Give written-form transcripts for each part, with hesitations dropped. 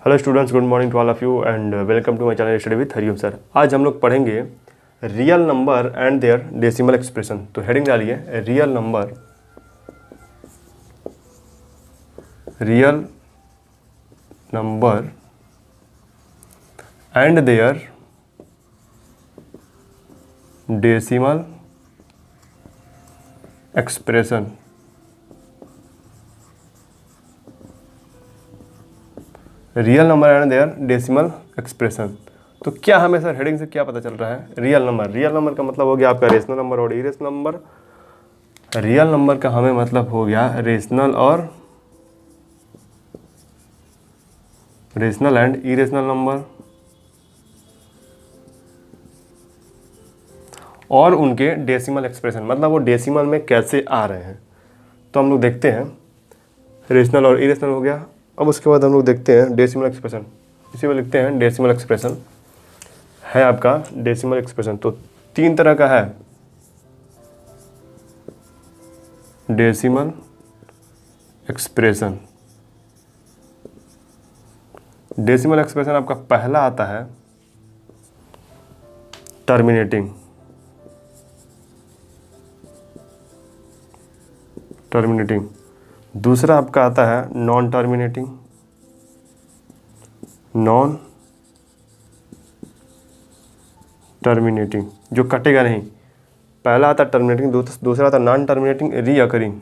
Hello students, good morning to all of you and welcome to my channel study with Hariom sir. आज हम लोग पढ़ेंगे real number and their decimal expression. तो heading डालिए real number and their decimal expression. Real number and their decimal expression. तो क्या हमें sir heading से क्या पता चल रहा है? रियल नंबर का मतलब हो गया आपका रेशनल नंबर और इरेशनल नंबर। रियल नंबर का हमें मतलब हो गया रेशनल एंड इरेशनल नंबर और उनके डेसिमल एक्सप्रेशन, मतलब वो डेसिमल में कैसे आ रहे हैं। तो हम लोग देखते हैं रेशनल और इरेशनल हो गया। अब उसके बाद हम लोग देखते हैं डेसिमल एक्सप्रेशन। इसी में लिखते हैं डेसिमल एक्सप्रेशन है आपका डेसिमल एक्सप्रेशन। तो तीन तरह का है डेसिमल एक्सप्रेशन। डेसिमल एक्सप्रेशन आपका पहला आता है टर्मिनेटिंग। दूसरा आपका आता है नॉन टर्मिनेटिंग जो कटेगा नहीं। पहला आता है टर्मिनेटिंग, दूसरा आता है non terminating recurring.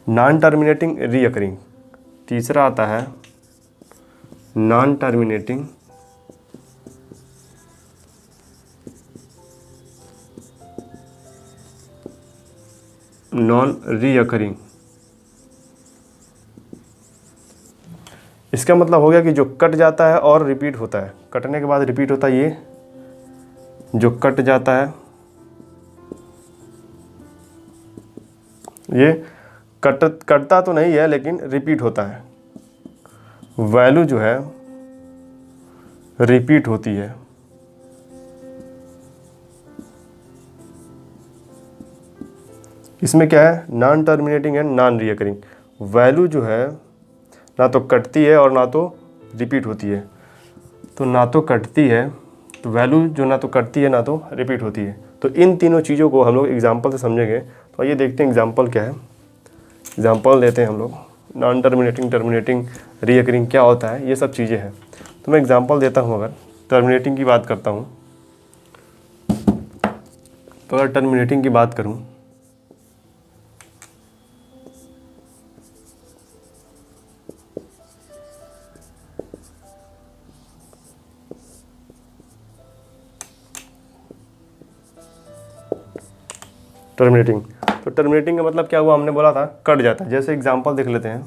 Non terminating recurring. तीसरा आता है नॉन टर्मिनेटिंग नॉन रीअकरिंग। इसका मतलब हो गया कि जो कट जाता है और रिपीट होता है, कटने के बाद रिपीट होता है। ये जो कट जाता है ये कटता तो नहीं है लेकिन रिपीट होता है। वैल्यू जो है रिपीट होती है। इसमें क्या है? Non terminating and non recurring. Value जो है ना तो कटती है और ना तो रिपीट होती है। तो ना तो कटती है, तो वैल्यू जो ना तो कटती है ना तो रिपीट होती है। तो इन तीनों चीज़ों को हम लोग एग्जांपल से समझेंगे। तो आइए देखते हैं एग्जांपल क्या है। एग्जांपल देते हैं हम लोग। नॉन टर्मिनेटिंग रीअकरिंग क्या होता है, ये सब चीज़ें हैं। तो मैं एग्जांपल देता हूँ। अगर टर्मिनेटिंग की बात करता हूँ, तो अगर टर्मिनेटिंग की बात करूँ तो टर्मिनेटिंग का मतलब क्या हुआ? हमने बोला था कट जाता है। जैसे एग्जांपल देख लेते हैं।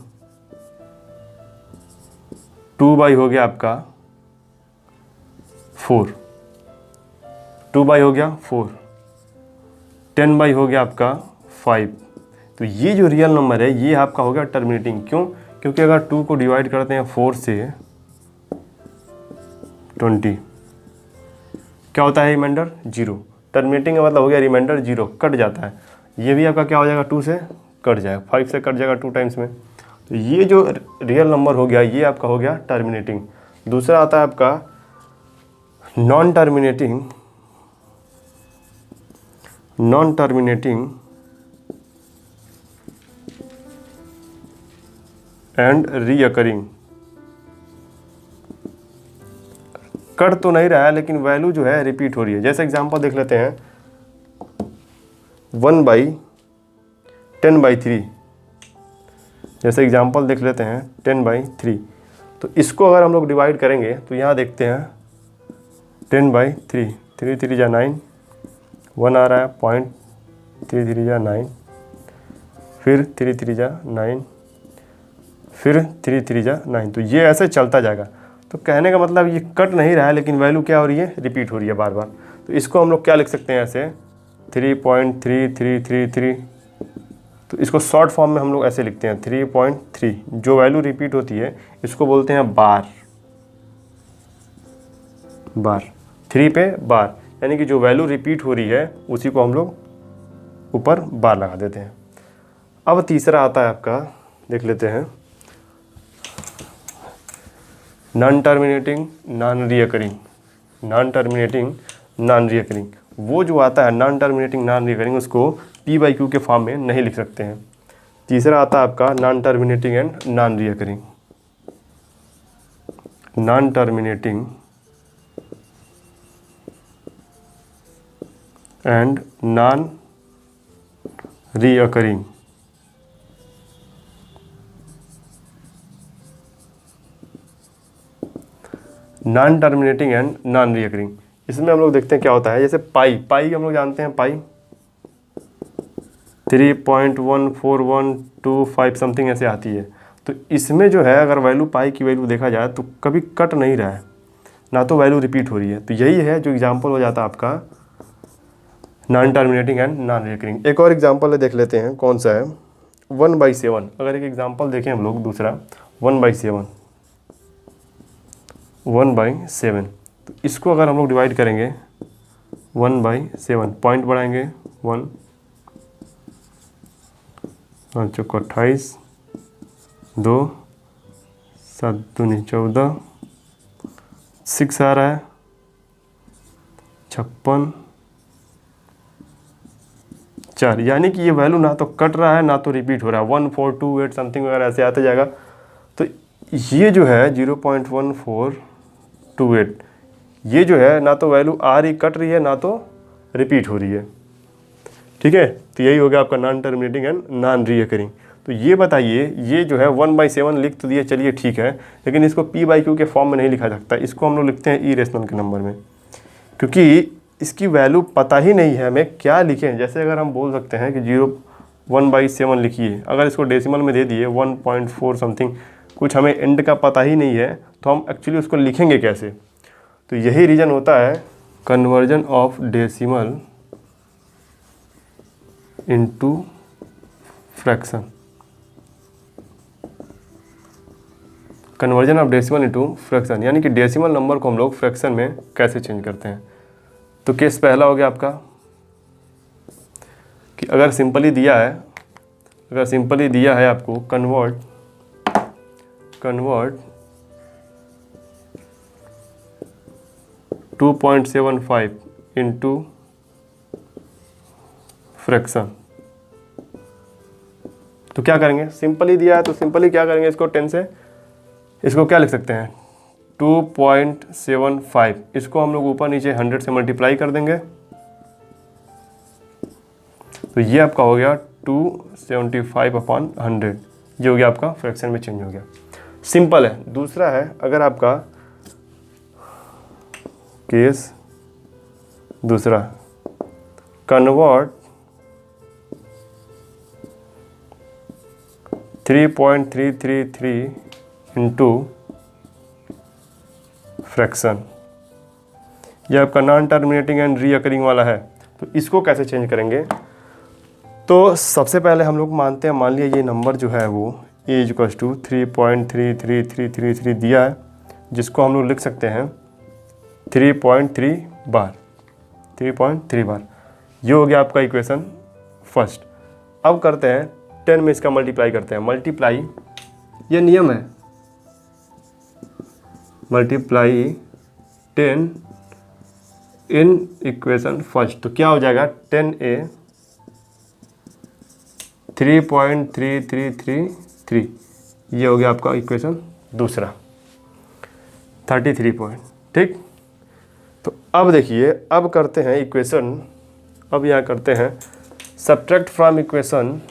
2 हो गया आपका 4, 2 हो गया 4, 10 हो गया आपका 5। तो ये जो रियल नंबर है ये आपका हो गया टर्मिनेटिंग। क्यों? क्योंकि अगर 2 को डिवाइड करते हैं 4 से 20, क्या होता है? रिमाइंडर 0। टर्मिनेटिंग का मतलब हो गया रिमाइंडर 0, कट जाता है। ये भी आपका क्या हो जाएगा? 2 से कट जाएगा, 5 से कट जाएगा 2 टाइम्स में। तो ये जो रियल नंबर हो गया ये आपका हो गया टर्मिनेटिंग। दूसरा आता है आपका non terminating and recurring. Cut तो नहीं रहा है लेकिन वैल्यू जो है रिपीट हो रही है। जैसे एग्जांपल देख लेते हैं 1/10/3। जैसे एग्जांपल देख लेते हैं 10/3। तो इसको अगर हम लोग डिवाइड करेंगे तो यहाँ देखते हैं 10/3, 3 3 जा 9, 1 आ रहा है, पॉइंट 3 3 जा 9, फिर 3 3 जा 9, फिर 3 3 जा 9। तो ये ऐसे चलता जाएगा। तो कहने का मतलब ये कट नहीं रहा है लेकिन वैल्यू क्या हो रही है? रिपीट हो रही है बार बार। तो इसको हम लोग क्या लिख सकते हैं? ऐसे 3.3333। तो इसको शॉर्ट फॉर्म में हम लोग ऐसे लिखते हैं 3.3। जो वैल्यू रिपीट होती है इसको बोलते हैं बार। 3 पे बार, यानी कि जो वैल्यू रिपीट हो रही है उसी को हम लोग ऊपर बार लगा देते हैं। अब तीसरा आता है आपका देख लेते हैं, non terminating non recurring, non terminating non recurring, वो जो आता है नॉन टर्मिनेटिंग नॉन रिकरिंग उसको पी बाई क्यू के फॉर्म में नहीं लिख सकते हैं। तीसरा आता है आपका non terminating and non recurring, non terminating and non recurring. Non terminating and non recurring, इसमें हम लोग देखते हैं क्या होता है। जैसे पाई, पाई हम लोग जानते हैं, पाई 3.14125 समथिंग ऐसे आती है। तो इसमें जो है अगर वैल्यू पाई की वैल्यू देखा जाए तो कभी कट नहीं रहा है, ना तो वैल्यू रिपीट हो रही है। तो यही है जो एग्जांपल हो जाता है आपका non terminating and non recurring. एक और एग्जांपल देख लेते हैं, कौन सा है, 1/7। अगर एक एग्जांपल देखें हम लोग दूसरा 1/7, 1/7, तो इसको अगर हम लोग डिवाइड करेंगे 1/7, पॉइंट बढ़ाएंगे 1, 5 चौको 28, 2 7 दूनी 14, 6 आ रहा है 56, 4, यानी कि ये वैल्यू ना तो कट रहा है ना तो रिपीट हो रहा है। 1428 समथिंग वगैरह ऐसे आते जाएगा। तो ये जो है 0.1428, ये जो है ना तो वैल्यू आ रही कट रही है ना तो रिपीट हो रही है। ठीक है, तो यही हो गया आपका non terminating and non recurring. तो ये बताइए, ये जो है 1/7 लिख तो दिए, चलिए ठीक है, लेकिन इसको पी बाई क्यू के फॉर्म में नहीं लिखा सकता। इसको हम लोग लिखते हैं इरेशनल के नंबर में, क्योंकि इसकी वैल्यू पता ही नहीं है हमें क्या लिखें। जैसे अगर हम बोल सकते हैं कि 1/7 लिखिए, अगर इसको डेसिमल में दे दिए 1.4 समथिंग, कुछ हमें एंड का पता ही नहीं है, तो हम एक्चुअली उसको लिखेंगे कैसे। तो यही रीज़न होता है conversion of decimal into fraction, conversion of decimal into fraction, यानी कि डेसिमल नंबर को हम लोग फ्रैक्शन में कैसे चेंज करते हैं। तो केस पहला हो गया आपका कि अगर सिंपली दिया है, अगर सिंपली दिया है आपको कन्वर्ट 2.75 इंटू फ्रैक्शन, तो क्या करेंगे, सिंपली दिया है तो सिंपली क्या करेंगे, इसको 10 से, इसको क्या लिख सकते हैं 2.75, इसको हम लोग ऊपर नीचे 100 से मल्टीप्लाई कर देंगे, तो ये आपका हो गया 275/100, ये हो गया आपका फ्रैक्शन में चेंज हो गया। सिंपल है। दूसरा है, अगर आपका केस दूसरा, कन्वर्ट 3.333 इंटू फ्रैक्शन, यह आपका नॉन टर्मिनेटिंग एंड रीअकरिंग वाला है। तो इसको कैसे चेंज करेंगे, तो सबसे पहले हम लोग मानते हैं, मान लिया ये नंबर जो है वो a = 3.33333 दिया है, जिसको हम लोग लिख सकते हैं 3.3 बार, 3.3 बार। ये हो गया आपका इक्वेशन फर्स्ट। अब करते हैं 10 में इसका मल्टीप्लाई करते हैं, मल्टीप्लाई, ये नियम है, मल्टीप्लाई 10 इन इक्वेशन फर्स्ट, तो क्या हो जाएगा 10a 3.3333, ये हो गया आपका इक्वेशन दूसरा 33 पॉइंट। ठीक, तो अब देखिए, अब करते हैं इक्वेशन, अब यहाँ करते हैं subtract from equation,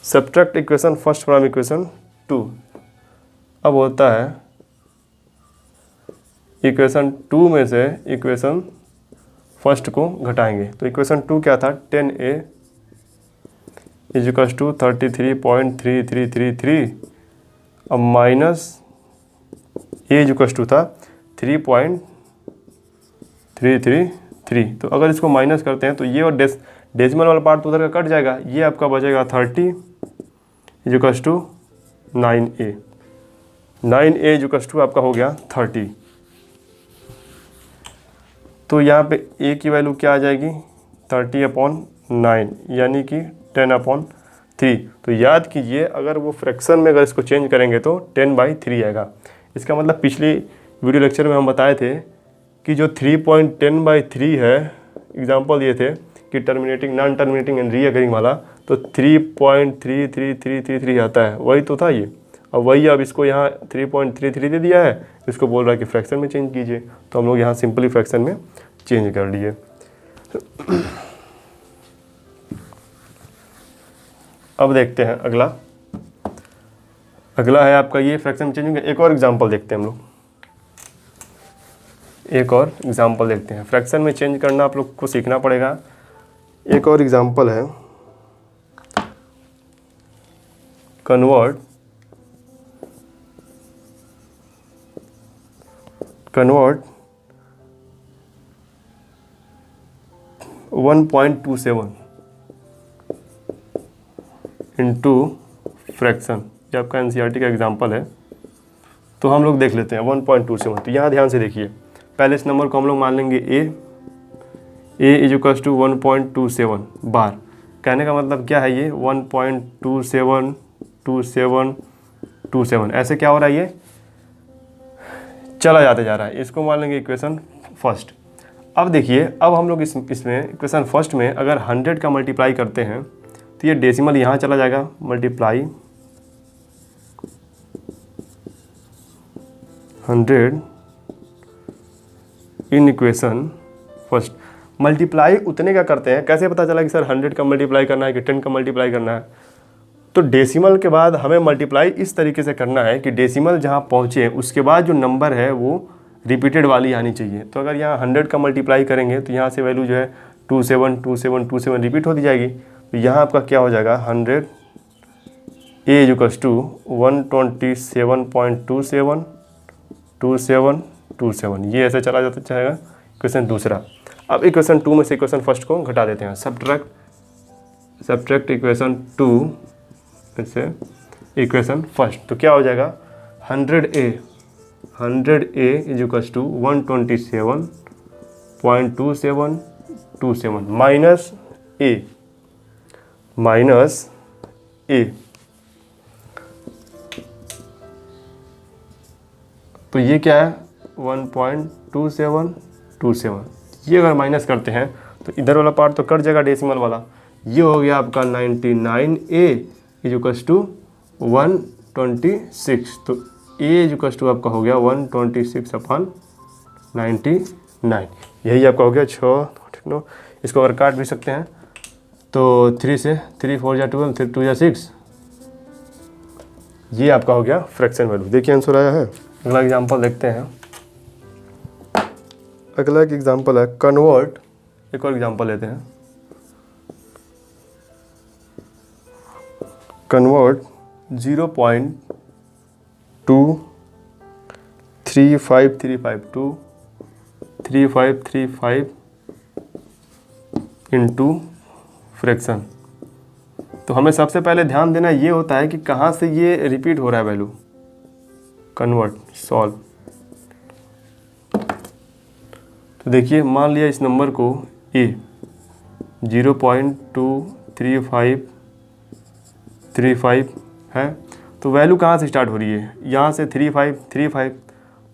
subtract equation first from equation 2। अब होता है इक्वेशन 2 में से इक्वेशन फर्स्ट को घटाएंगे, तो इक्वेशन 2 क्या था, 10a = 33.3333, अब माइनस a = था 3.333। तो अगर इसको माइनस करते हैं तो ये और डेसिमल वाला पार्ट तो उधर का कट जाएगा, ये आपका बचेगा 30 = 9a, 9a = आपका हो गया 30। तो यहाँ पे a की वैल्यू क्या आ जाएगी, 30/9, 9 यानी कि 10/3। तो याद कीजिए अगर वो फ्रैक्शन में अगर इसको चेंज करेंगे तो 10/3 आएगा। इसका मतलब पिछली वीडियो लेक्चर में हम बताए थे कि जो 3.10/3 है, एग्जांपल ये थे कि terminating, non terminating and recurring वाला, तो 3.33333 आता है, वही तो था ये। अब वही अब इसको यहाँ 3.33 दे दिया है, इसको बोल रहा है कि फ्रैक्शन में चेंज कीजिए, तो हम लोग यहाँ सिंपली फ्रैक्शन में चेंज कर लिए। अब देखते हैं अगला है आपका ये फ्रैक्शन में चेंज होंगे। एक और एग्जांपल देखते हैं हम लोग, एक और एग्जांपल देखते हैं। फ्रैक्शन में चेंज करना आप लोग को सीखना पड़ेगा। एक और एग्जांपल है, कन्वर्ट 1.27 इंटू फ्रैक्शन। ये आपका एनसीईआरटी का एग्जांपल है, तो हम लोग देख लेते हैं 1.27। तो यहाँ ध्यान से देखिए, पहले इस नंबर को हम लोग मान लेंगे ए इज इक्वल टू 1.27 बार। कहने का मतलब क्या है, ये 1.272727 ऐसे क्या हो रहा है, ये चला जाते जा रहा है। इसको मान लेंगे इक्वेशन फर्स्ट। अब देखिए, अब हम लोग इसमें इक्वेशन फर्स्ट में अगर 100 का मल्टीप्लाई करते हैं तो ये डेसिमल यहाँ चला जाएगा, multiply 100 in equation first. Multiply उतने का करते हैं, कैसे पता चला कि सर 100 का मल्टीप्लाई करना है कि 10 का मल्टीप्लाई करना है? तो डेसिमल के बाद हमें मल्टीप्लाई इस तरीके से करना है कि डेसिमल जहाँ पहुँचे उसके बाद जो नंबर है वो रिपीटेड वाली आनी चाहिए। तो अगर यहाँ 100 का मल्टीप्लाई करेंगे तो यहाँ से वैल्यू जो है 272727 रिपीट होती जाएगी। तो यहाँ आपका क्या हो जाएगा, 100 ए इज इक्वल्स टू 127.2727, ये ऐसे चला जाता जाएगा इक्वेशन दूसरा। अब इक्वेशन 2 में से इक्वेशन फर्स्ट को घटा देते हैं, सब्ट्रैक्ट इक्वेशन 2 से इक्वेशन फर्स्ट। तो क्या हो जाएगा, 100a is equals to 127.2727 minus a. तो ये क्या है, 1.2727। ये अगर माइनस करते हैं तो इधर वाला पार्ट तो कट जाएगा डेसिमल वाला। ये हो गया आपका 99a इज इक्वल्स टू 126। तो a इज इक्वल्स टू आपका हो गया 126/99। यही आपका हो गया 6, ठीक ना। इसको अगर काट भी सकते हैं तो 3 से 3 4 जा 12, 3 2 जा 6। ये आपका हो गया फ्रैक्शन वैल्यू। देखिए आंसर आया है। अगला एग्जांपल देखते हैं। अगला एक एग्जांपल है कन्वर्ट, एक और एग्जांपल लेते हैं। Convert 0.23535 into fraction. तो हमें सबसे पहले ध्यान देना ये होता है कि कहाँ से ये रिपीट हो रहा है वैल्यू। कन्वर्ट सॉल्व, तो देखिए मान लिया इस नंबर को ए 0.23535 है, तो वैल्यू कहाँ से स्टार्ट हो रही है, यहाँ से 3535।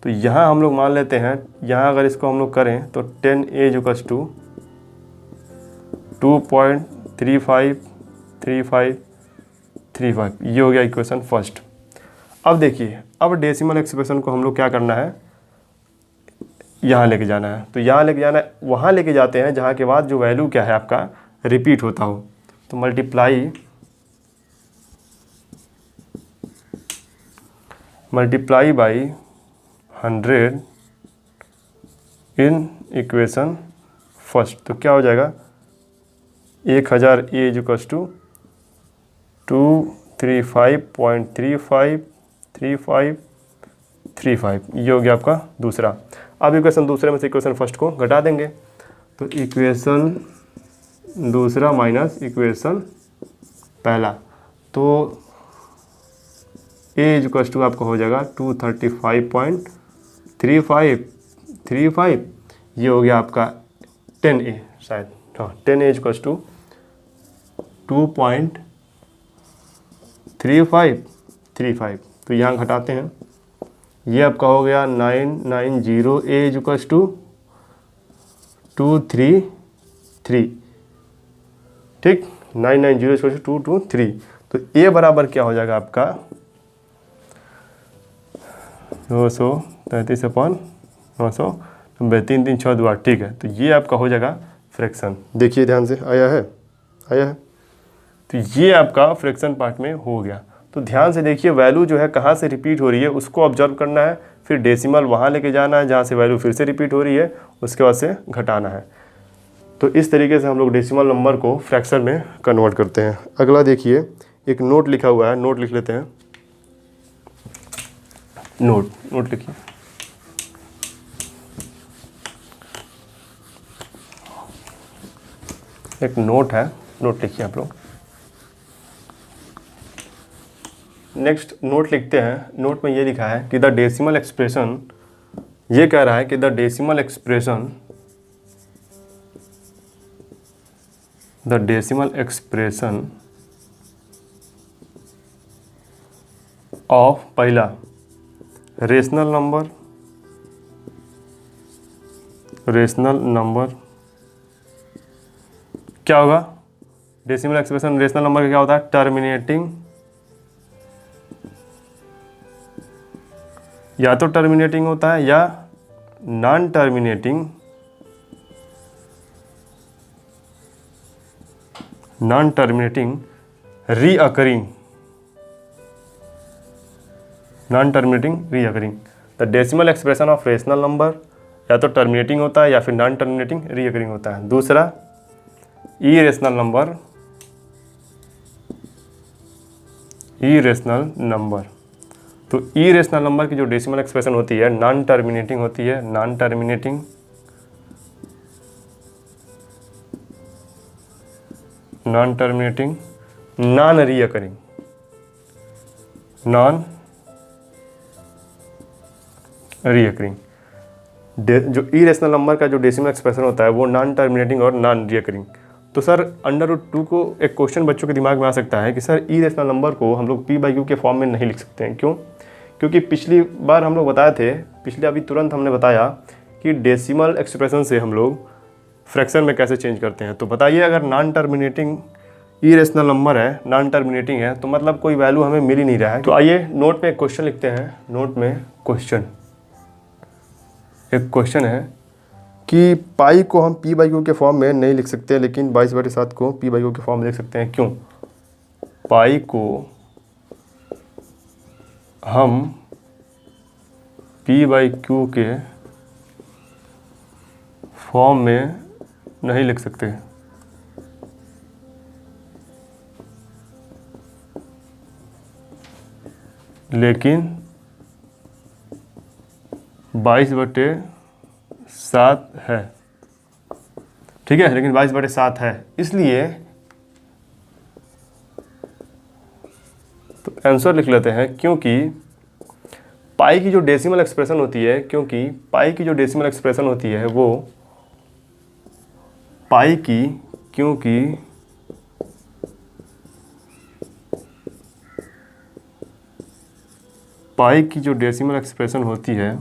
तो यहाँ हम लोग मान लेते हैं, यहाँ अगर इसको हम लोग करें तो 10a इक्वल्स टू 2.353535, ये हो गया इक्वेशन फर्स्ट। अब देखिए, अब डेसिमल एक्सप्रेशन को हम लोग क्या करना है, यहाँ लेके जाना है। तो यहाँ लेके जाना है, वहाँ लेके जाते हैं जहाँ के बाद जो वैल्यू क्या है आपका रिपीट होता हो। तो multiply by 100 in equation first. तो क्या हो जाएगा, 1000 ए इज इक्वल्स टू 235.3535, ये हो गया आपका दूसरा। अब इक्वेशन दूसरे में से इक्वेशन फर्स्ट को घटा देंगे, तो इक्वेशन दूसरा माइनस इक्वेशन पहला। तो ए इज इक्वल्स टू आपका हो जाएगा 235.3535, ये हो गया आपका 10a, शायद हाँ 10a इज इक्वल्स टू 2.3535। तो यहाँ घटाते हैं, ये आपका हो गया 990 A इक्वल्स टू 233, ठीक, 990 इक्वल्स टू 223। तो A बराबर क्या हो जाएगा आपका 233/990, 3 3 6 2 ठीक है। तो ये आपका हो जाएगा फ्रैक्शन। देखिए ध्यान से, आया है। तो ये आपका फ्रैक्शन पार्ट में हो गया। तो ध्यान से देखिए, वैल्यू जो है कहाँ से रिपीट हो रही है उसको ऑब्जर्व करना है, फिर डेसिमल वहाँ लेके जाना है जहाँ से वैल्यू फिर से रिपीट हो रही है, उसके बाद से घटाना है। तो इस तरीके से हम लोग डेसिमल नंबर को फ्रैक्शन में कन्वर्ट करते हैं। अगला देखिए, एक नोट लिखा हुआ है, नोट लिख लेते हैं। नोट लिखिए। एक नोट है, नोट लिखिए आप लोग। नेक्स्ट नोट लिखते हैं। नोट में ये लिखा है कि द डेसिमल एक्सप्रेशन, ये कह रहा है कि द डेसिमल एक्सप्रेशन ऑफ पहला रेशनल नंबर क्या होगा? डेसिमल एक्सप्रेशन रेशनल नंबर का क्या होता है? टर्मिनेटिंग, या तो टर्मिनेटिंग होता है या non terminating recurring. The decimal expression of rational number या तो टर्मिनेटिंग होता है या फिर नॉन टर्मिनेटिंग रीअकरिंग होता है। दूसरा इरेशनल नंबर। तो इरेशनल नंबर की जो डेसिमल एक्सप्रेशन होती है नॉन टर्मिनेटिंग होती है, नॉन टर्मिनेटिंग नॉन रीअकरिंग। जो इरेशनल नंबर का जो डेसिमल एक्सप्रेशन होता है वो नॉन टर्मिनेटिंग और नॉन रीअकरिंग। तो सर √2 को एक क्वेश्चन बच्चों के दिमाग में आ सकता है कि सर इरेशनल नंबर को हम लोग p/q के फॉर्म में नहीं लिख सकते हैं। क्यों? क्योंकि पिछली बार हम लोग बताए थे, अभी तुरंत हमने बताया कि डेसिमल एक्सप्रेशन से हम लोग फ्रैक्शन में कैसे चेंज करते हैं। तो बताइए, अगर नॉन टर्मिनेटिंग इरेशनल नंबर है, नॉन टर्मिनेटिंग है, तो मतलब कोई वैल्यू हमें मिल ही नहीं रहा है। तो आइए नोट में एक क्वेश्चन लिखते हैं। नोट में एक क्वेश्चन है कि पाई को हम p/q के फॉर्म में नहीं लिख सकते, लेकिन 22/7 को p/q के फॉर्म में लिख सकते हैं। क्यों? पाई को हम p/q के फॉर्म में नहीं लिख सकते, लेकिन 22/7 है। ठीक है, लेकिन 22/7 है, इसलिए तो आंसर लिख लेते हैं। क्योंकि पाई की जो डेसिमल एक्सप्रेशन होती है, वो पाई की, क्योंकि पाई की जो डेसिमल एक्सप्रेशन होती है,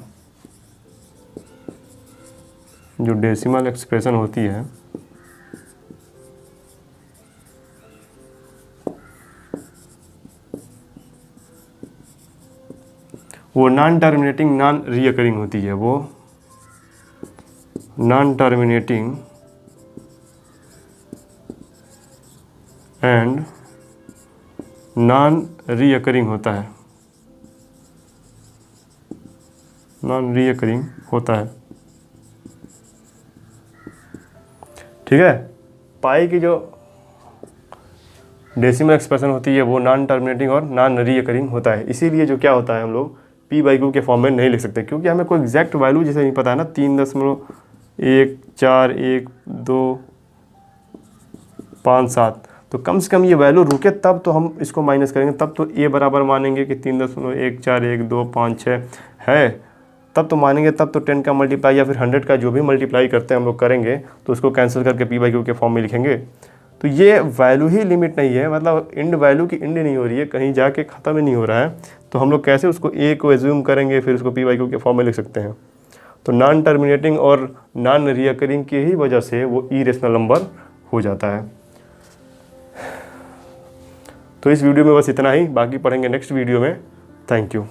वो नॉन टर्मिनेटिंग नॉन रीअकरिंग होती है। वो non terminating and non recurring होता है, ठीक है। पाई की जो डेसिमल एक्सप्रेशन होती है वो नॉन टर्मिनेटिंग और नॉन रीअकरिंग होता है। इसीलिए जो क्या होता है, हम लोग p/q के फॉर्म में नहीं लिख सकते, क्योंकि हमें कोई एग्जैक्ट वैल्यू जैसे नहीं पता है ना, 3.14125 तो कम से कम ये वैल्यू रुके तब तो हम इसको माइनस करेंगे, तब तो a बराबर मानेंगे कि 3.14125 है, तब तो मानेंगे, तब तो 10 का मल्टीप्लाई या फिर 100 का जो भी मल्टीप्लाई करते हैं हम लोग करेंगे, तो उसको कैंसिल करके p/q के फॉर्म में लिखेंगे। तो ये वैल्यू ही लिमिट नहीं है, मतलब इंड वैल्यू की इंड नहीं हो रही है, कहीं जाके ख़त्म ही नहीं हो रहा है, तो हम लोग कैसे उसको ए को एज्यूम करेंगे, फिर उसको पी बाई क्यू के फॉर्म में लिख सकते हैं। तो नॉन टर्मिनेटिंग और नॉन रिकरिंग की ही वजह से वो इरेशनल नंबर हो जाता है। तो इस वीडियो में बस इतना ही, बाकी पढ़ेंगे नेक्स्ट वीडियो में। Thank you.